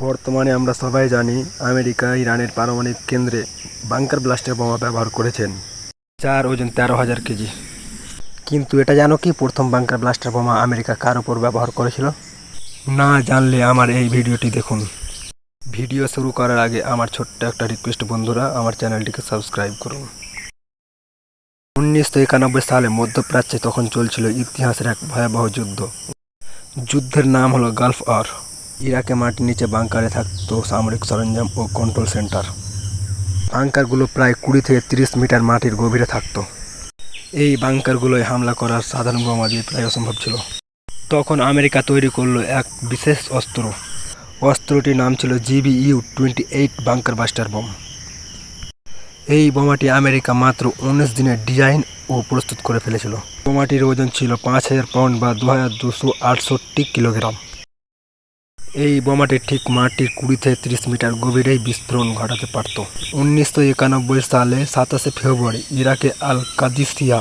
বর্তমানে আমরা সবাই জানি আমেরিকা ইরানের পারমাণবিক কেন্দ্রে বাংকার ব্লাস্টার বোমা ব্যবহার করেছেন, যার ওজন 13,000 কেজি। কিন্তু এটা জানো কি প্রথম বাংকার ব্লাস্টার বোমা আমেরিকা কার উপর ব্যবহার করেছিল? না জানলে আমার এই ভিডিওটি দেখুন। ভিডিও শুরু করার আগে আমার ছোট্ট একটা রিকোয়েস্ট, বন্ধুরা আমার চ্যানেলটিকে সাবস্ক্রাইব করুন। 1991 সালে মধ্যপ্রাচ্যে তখন চলছিল ইতিহাসের এক ভয়াবহ যুদ্ধ। যুদ্ধের নাম হলো গালফ ওয়ার। ইরাকে মাটির নিচে বাংকারে থাকতো সামরিক সরঞ্জাম ও কন্ট্রোল সেন্টার। বাংকারগুলো প্রায় 20 থেকে 30 মিটার মাটির গভীরে থাকতো। এই বাংকারগুলোয় হামলা করার সাধারণ বোমা দিয়ে প্রায় অসম্ভব ছিল। তখন আমেরিকা তৈরি করলো এক বিশেষ অস্ত্র। অস্ত্রটির নাম ছিল GBU-28 বাংকার বাস্টার বোম। এই বোমাটি আমেরিকা মাত্র 19 দিনে ডিজাইন ও প্রস্তুত করে ফেলেছিল। বোমাটির ওজন ছিল 5000 পাউন্ড বা 2268 কিলোগ্রাম। এই বোমাটি ঠিক মাটির 20 থেকে 30 মিটার গভীরেই বিস্ফোরণ ঘটাতে পারত। 1991 সালে 27 ফেব্রুয়ারি ইরাকে আল কাদিসিয়া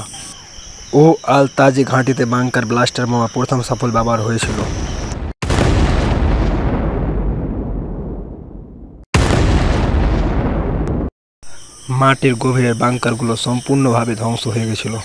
ও আল তাজি ঘাঁটিতে বাংকার ব্লাস্টার বোমা প্রথম সফল ব্যবহার হয়েছিল। মাটির গভীরের বাংকারগুলো সম্পূর্ণভাবে ধ্বংস হয়ে গেছিল।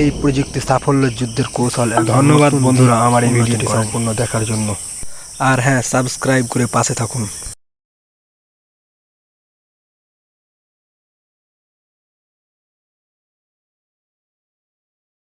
এই প্রযুক্তি সাফল্য যুদ্ধের কৌশল। ধন্যবাদ বন্ধুরা আমার এই ভিডিওটি সম্পূর্ণ দেখার জন্য। আর হ্যাঁ, সাবস্ক্রাইব করে পাশে থাকুন।